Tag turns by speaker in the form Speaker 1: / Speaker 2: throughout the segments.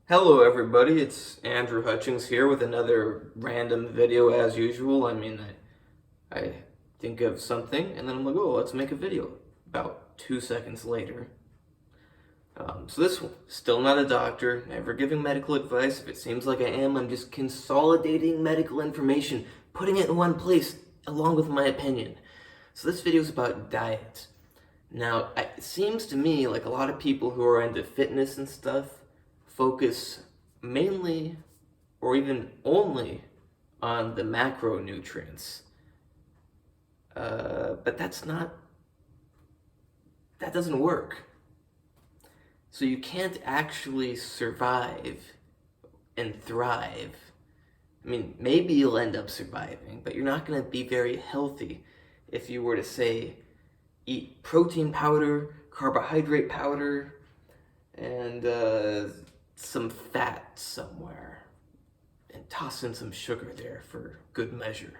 Speaker 1: Hello everybody, it's Andrew Hutchings here with another random video as usual. I think of something and then I'm like, oh, let's make a video. About 2 seconds later. So this one, still not a doctor, never giving medical advice. If it seems like I am, I'm just consolidating medical information, putting it in one place, along with my opinion. So this video is about diet. Now, it seems to me like a lot of people who are into fitness and stuff focus mainly or even only on the macronutrients. But that doesn't work. So you can't actually survive and thrive. I mean, maybe you'll end up surviving, but you're not going to be very healthy if you were to say, eat protein powder, carbohydrate powder, and some fat somewhere, and toss in some sugar there for good measure.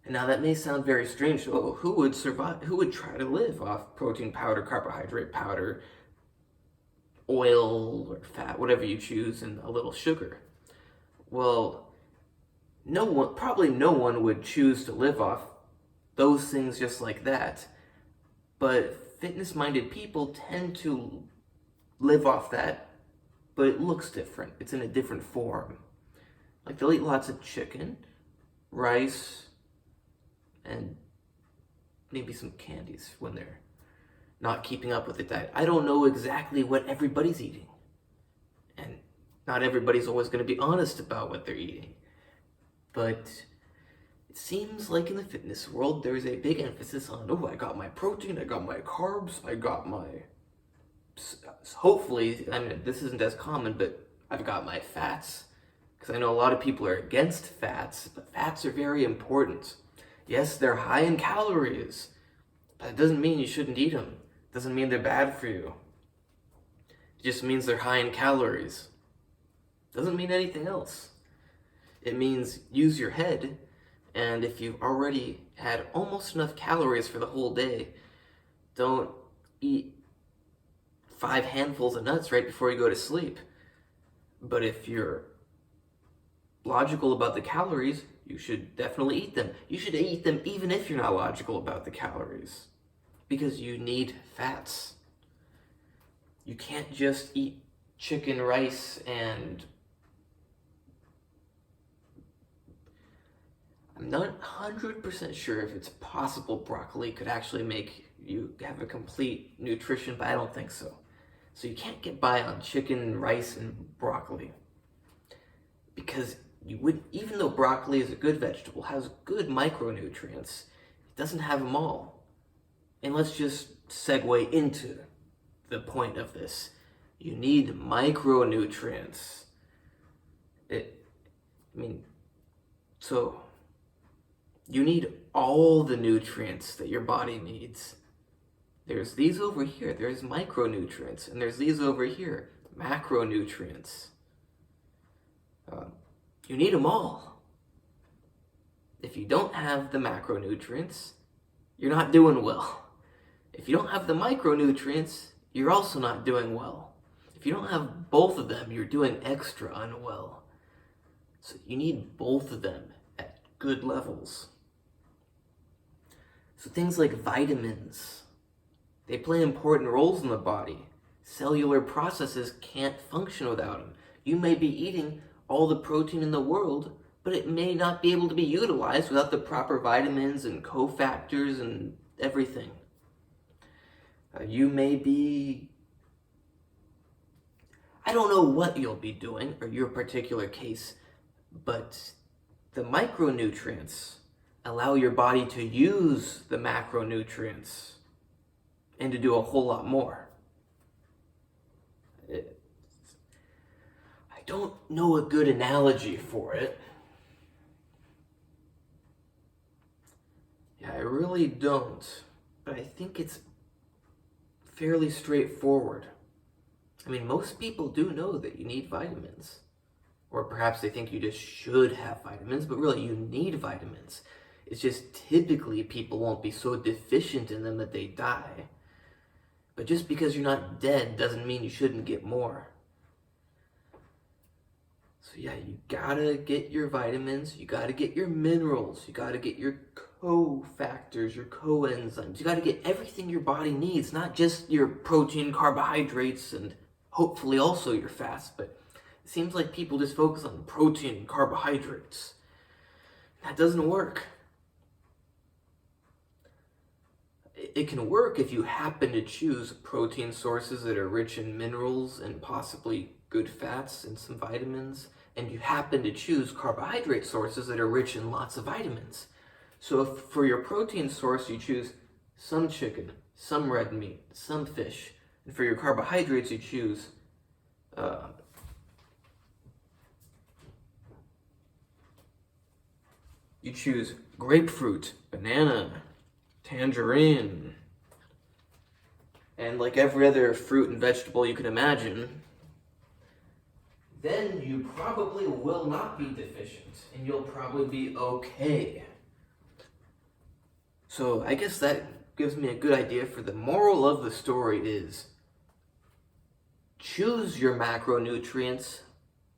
Speaker 1: And now that may sound very strange. Oh, who would survive? Who would try to live off protein powder, carbohydrate powder, oil or fat, whatever you choose, and a little sugar? Well, probably no one would choose to live off those things just like that. But fitness-minded people tend to live off that, but it looks different. It's in a different form. Like they'll eat lots of chicken, rice, and maybe some candies when they're not keeping up with the diet. I don't know exactly what everybody's eating. And not everybody's always going to be honest about what they're eating. But it seems like in the fitness world, there's a big emphasis on, oh, I got my protein, I got my carbs, I got my... Hopefully, I mean, this isn't as common, but I've got my fats. Because I know a lot of people are against fats, but fats are very important. Yes, they're high in calories, but it doesn't mean you shouldn't eat them. It doesn't mean they're bad for you. It just means they're high in calories. It doesn't mean anything else. It means use your head, and if you've already had almost enough calories for the whole day, don't eat 5 handfuls of nuts right before you go to sleep. But if you're logical about the calories, you should definitely eat them. You should eat them even if you're not logical about the calories, because you need fats. You can't just eat chicken, rice, and I'm not 100% sure if it's possible broccoli could actually make you have a complete nutrition, but I don't think so. So you can't get by on chicken, rice, and broccoli. Because you wouldn't, even though broccoli is a good vegetable, has good micronutrients, it doesn't have them all. And let's just segue into the point of this. You need micronutrients. So you need all the nutrients that your body needs. There's these over here, there's micronutrients, and there's these over here, macronutrients. You need them all. If you don't have the macronutrients, you're not doing well. If you don't have the micronutrients, you're also not doing well. If you don't have both of them, you're doing extra unwell. So you need both of them at good levels. So things like vitamins, they play important roles in the body. Cellular processes can't function without them. You may be eating all the protein in the world, but it may not be able to be utilized without the proper vitamins and cofactors and everything. You may be... I don't know what you'll be doing, or your particular case, but the micronutrients allow your body to use the macronutrients and to do a whole lot more. I don't know a good analogy for it. Yeah, I really don't. But I think it's fairly straightforward. I mean, most people do know that you need vitamins. Or perhaps they think you just should have vitamins, but really you need vitamins. It's just typically people won't be so deficient in them that they die. But just because you're not dead doesn't mean you shouldn't get more. So yeah, you gotta get your vitamins, you gotta get your minerals, you gotta get your cofactors, your coenzymes. You gotta get everything your body needs, not just your protein, carbohydrates, and hopefully also your fats. But it seems like people just focus on protein and carbohydrates. That doesn't work. It can work if you happen to choose protein sources that are rich in minerals and possibly good fats and some vitamins, and you happen to choose carbohydrate sources that are rich in lots of vitamins. So if for your protein source you choose some chicken, some red meat, some fish, and for your carbohydrates uh, you choose grapefruit, banana, tangerine, and like every other fruit and vegetable you can imagine, then you probably will not be deficient and you'll probably be okay. So I guess that gives me a good idea for the moral of the story is choose your macronutrients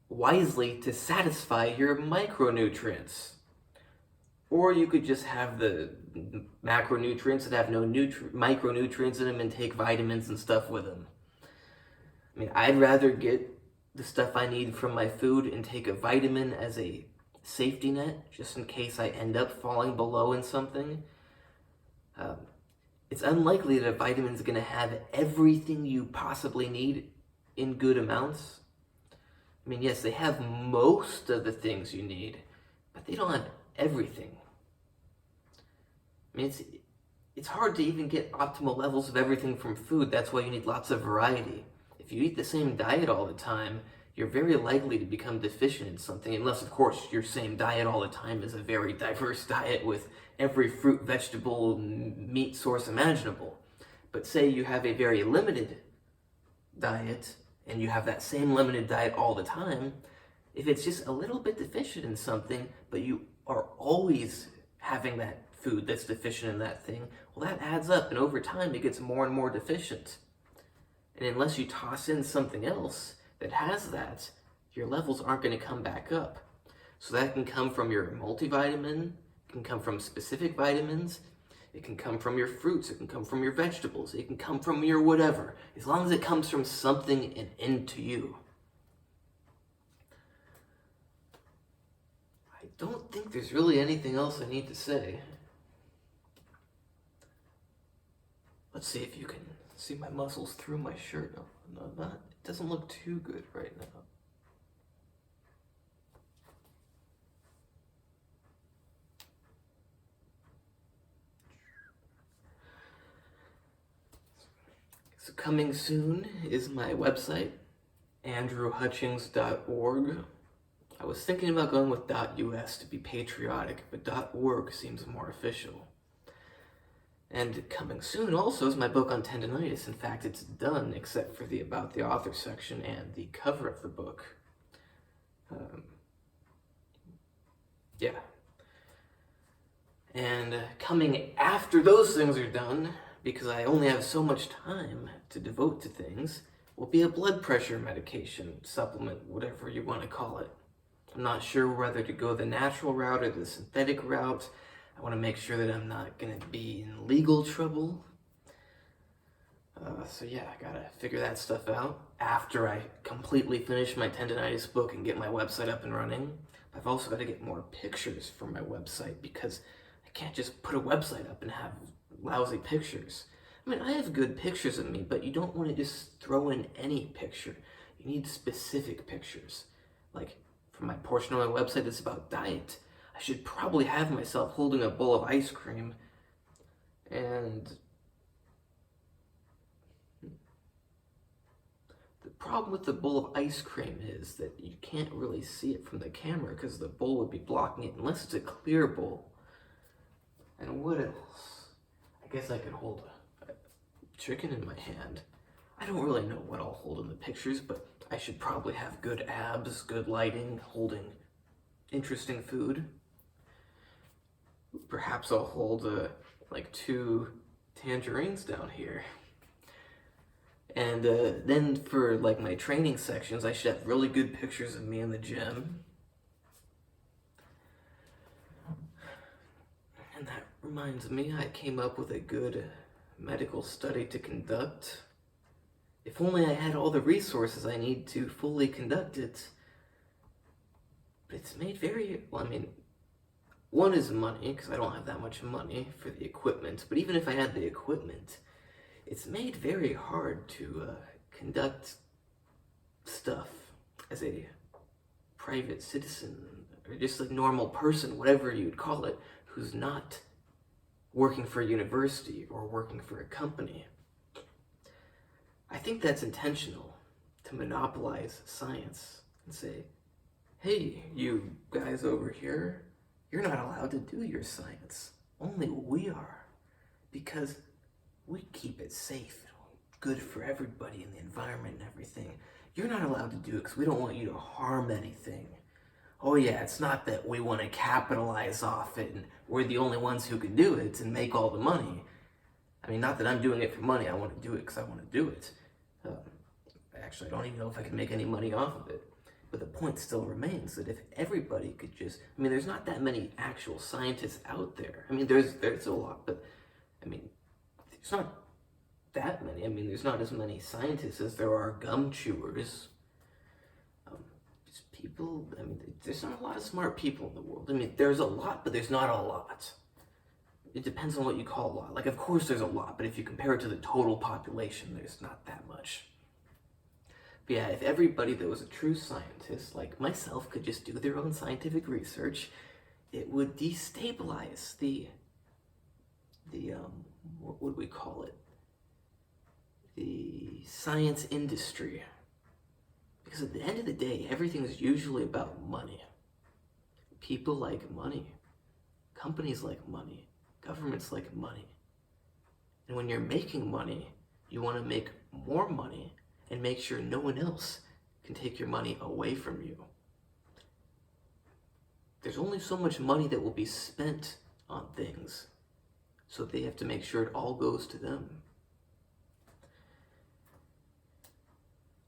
Speaker 1: wisely to satisfy your micronutrients. Or you could just have the macronutrients that have no micronutrients in them and take vitamins and stuff with them. I mean, I'd rather get the stuff I need from my food and take a vitamin as a safety net, just in case I end up falling below in something. It's unlikely that a vitamin is going to have everything you possibly need in good amounts. I mean, yes, they have most of the things you need, but they don't have everything. I mean, it's hard to even get optimal levels of everything from food. That's why you need lots of variety. If you eat the same diet all the time, you're very likely to become deficient in something, unless, of course, your same diet all the time is a very diverse diet with every fruit, vegetable, meat source imaginable. But say you have a very limited diet, and you have that same limited diet all the time, if it's just a little bit deficient in something, but you are always having that food that's deficient in that thing, well, that adds up, and over time it gets more and more deficient. And unless you toss in something else that has that, your levels aren't going to come back up. So that can come from your multivitamin, it can come from specific vitamins, it can come from your fruits, it can come from your vegetables, it can come from your whatever, as long as it comes from something and into you. I don't think there's really anything else I need to say. Let's see if you can see my muscles through my shirt. No, not. It doesn't look too good right now. So coming soon is my website, andrewhutchings.org. I was thinking about going with .us to be patriotic, but .org seems more official. And coming soon also is my book on tendinitis. In fact, it's done except for the About the Author section and the cover of the book. Yeah. And coming after those things are done, because I only have so much time to devote to things, will be a blood pressure medication, supplement, whatever you want to call it. I'm not sure whether to go the natural route or the synthetic route. I want to make sure that I'm not going to be in legal trouble. So yeah, I gotta figure that stuff out after I completely finish my tendinitis book and get my website up and running. I've also got to get more pictures for my website because I can't just put a website up and have lousy pictures. I mean, I have good pictures of me, but you don't want to just throw in any picture. You need specific pictures. Like, for my portion of my website that's about diet, I should probably have myself holding a bowl of ice cream, and the problem with the bowl of ice cream is that you can't really see it from the camera because the bowl would be blocking it unless it's a clear bowl. And what else? I guess I could hold a chicken in my hand. I don't really know what I'll hold in the pictures, but I should probably have good abs, good lighting, holding interesting food. Perhaps I'll hold like 2 tangerines down here. And then for like my training sections, I should have really good pictures of me in the gym. And that reminds me, I came up with a good medical study to conduct. If only I had all the resources I need to fully conduct it. But it's made very, well, I mean, one is money, because I don't have that much money for the equipment. But even if I had the equipment, it's made very hard to conduct stuff as a private citizen, or just a normal person, whatever you'd call it, who's not working for a university or working for a company. I think that's intentional, to monopolize science and say, hey, you guys over here, you're not allowed to do your science. Only we are, because we keep it safe, good for everybody in the environment and everything. You're not allowed to do it because we don't want you to harm anything. Oh yeah, it's not that we want to capitalize off it and we're the only ones who can do it and make all the money. I mean, not that I'm doing it for money, I want to do it because I want to do it. Actually, I don't even know if I can make any money off of it. But the point still remains that if everybody could just, I mean, there's not that many actual scientists out there. I mean, there's a lot, but I mean, there's not that many. I mean, there's not as many scientists as there are gum chewers. Just people, I mean, there's not a lot of smart people in the world. I mean, there's a lot, but there's not a lot. It depends on what you call a lot. Like, of course there's a lot, but if you compare it to the total population, there's not that much. But yeah, if everybody that was a true scientist, like myself, could just do their own scientific research, it would destabilize the what would we call it? The science industry. Because at the end of the day, everything is usually about money. People like money. Companies like money. Governments like money. And when you're making money, you want to make more money and make sure no one else can take your money away from you. There's only so much money that will be spent on things, so they have to make sure it all goes to them.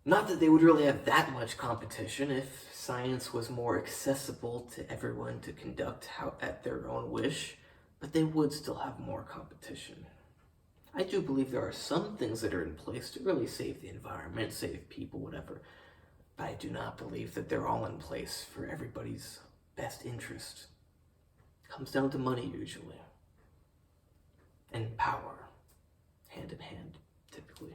Speaker 1: Not that they would really have that much competition if science was more accessible to everyone to conduct at their own wish, but they would still have more competition. I do believe there are some things that are in place to really save the environment, save people, whatever, but I do not believe that they're all in place for everybody's best interest. It comes down to money usually, and power, hand in hand, typically.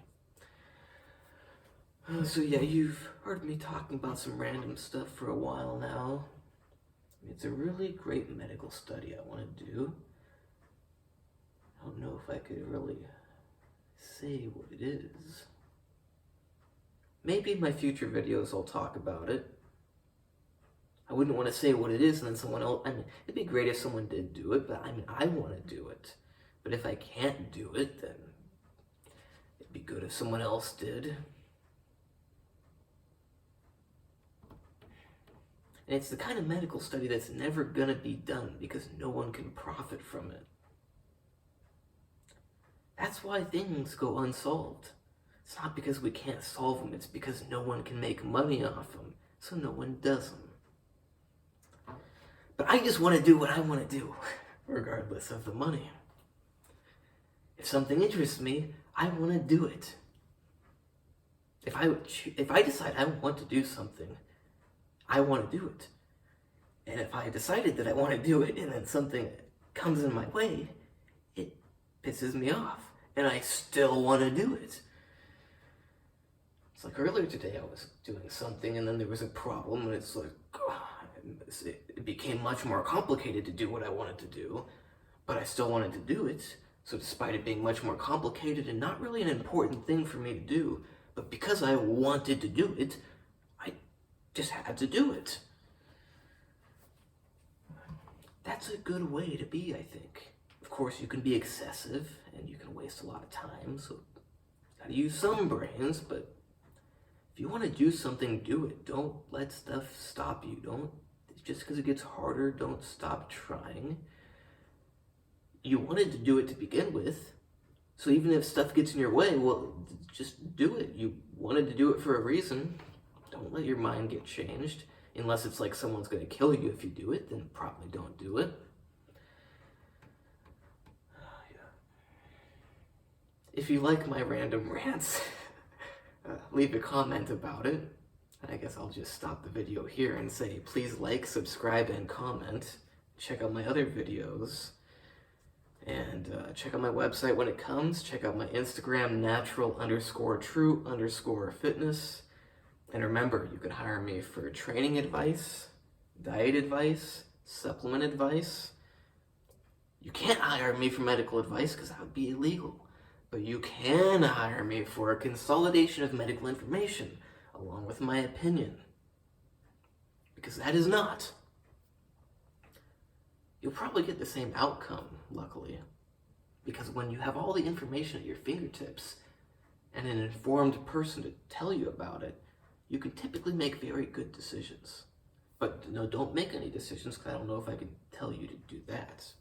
Speaker 1: So yeah, you've heard me talking about some random stuff for a while now. It's a really great medical study I want to do. I don't know if I could really say what it is. Maybe in my future videos I'll talk about it. I wouldn't want to say what it is and then someone else, I mean, it'd be great if someone did do it, but I mean, I want to do it. But if I can't do it, then it'd be good if someone else did. And it's the kind of medical study that's never gonna be done because no one can profit from it. That's why things go unsolved. It's not because we can't solve them, it's because no one can make money off them, so no one does them. But I just want to do what I want to do, regardless of the money. If something interests me, I want to do it. If I decide I want to do something, I want to do it. And if I decided that I want to do it and then something comes in my way, it pisses me off. And I still want to do it. It's like earlier today I was doing something and then there was a problem and it's like, it became much more complicated to do what I wanted to do, but I still wanted to do it. So despite it being much more complicated and not really an important thing for me to do, but because I wanted to do it, I just had to do it. That's a good way to be, I think. Of course, you can be excessive and you can waste a lot of time, so you gotta use some brains, but if you want to do something, do it. Don't let stuff stop you. Just because it gets harder, don't stop trying. You wanted to do it to begin with, So even if stuff gets in your way, well, just do it. You wanted to do it for a reason. Don't let your mind get changed. Unless it's like someone's going to kill you if you do it, then probably don't do it. If you like my random rants, leave a comment about it. I guess I'll just stop the video here and say, please like, subscribe, and comment. Check out my other videos. And check out my website when it comes. Check out my Instagram, natural_true_fitness. And remember, you can hire me for training advice, diet advice, supplement advice. You can't hire me for medical advice because that would be illegal. But you can hire me for a consolidation of medical information, along with my opinion. Because that is not. You'll probably get the same outcome, luckily. Because when you have all the information at your fingertips, and an informed person to tell you about it, you can typically make very good decisions. But no, don't make any decisions, because I don't know if I can tell you to do that.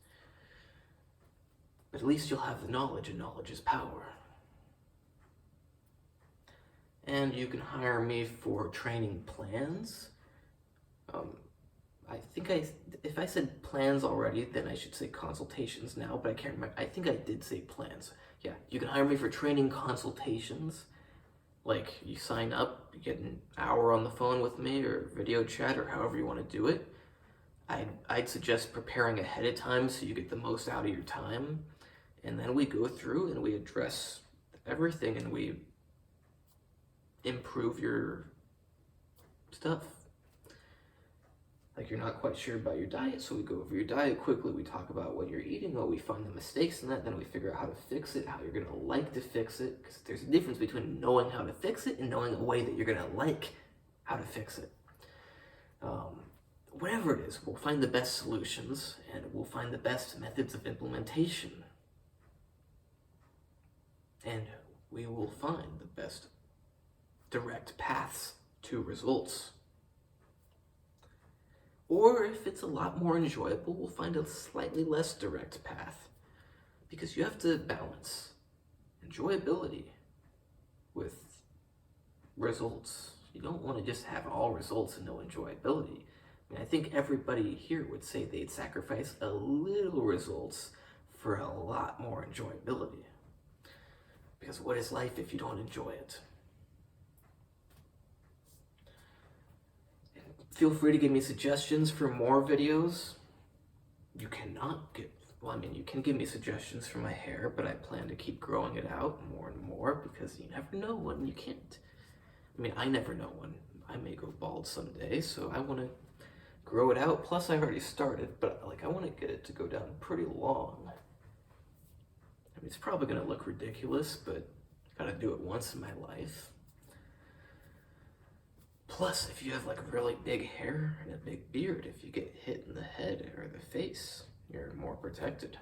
Speaker 1: But at least you'll have the knowledge, and knowledge is power. And you can hire me for training plans. If I said plans already, then I should say consultations now, but I can't remember. I think I did say plans. Yeah, you can hire me for training consultations. Like, you sign up, you get an hour on the phone with me, or video chat, or however you want to do it. I'd suggest preparing ahead of time so you get the most out of your time. And then we go through and we address everything and we improve your stuff. Like, you're not quite sure about your diet, so we go over your diet quickly. We talk about what you're eating, we find the mistakes in that, then we figure out how to fix it, how you're going to like to fix it, because there's a difference between knowing how to fix it and knowing a way that you're going to like how to fix it. Whatever it is, we'll find the best solutions, and we'll find the best methods of implementation. And we will find the best direct paths to results. Or if it's a lot more enjoyable, we'll find a slightly less direct path. Because you have to balance enjoyability with results. You don't want to just have all results and no enjoyability. I mean, I think everybody here would say they'd sacrifice a little results for a lot more enjoyability. Because what is life if you don't enjoy it? Feel free to give me suggestions for more videos. You can give me suggestions for my hair, but I plan to keep growing it out more and more because you never know when you can't. I mean, I never know when I may go bald someday, so I want to grow it out. Plus, I already started, but I want to get it to go down pretty long. I mean, it's probably going to look ridiculous, but I gotta do it once in my life. Plus, if you have really big hair and a big beard, if you get hit in the head or the face, you're more protected.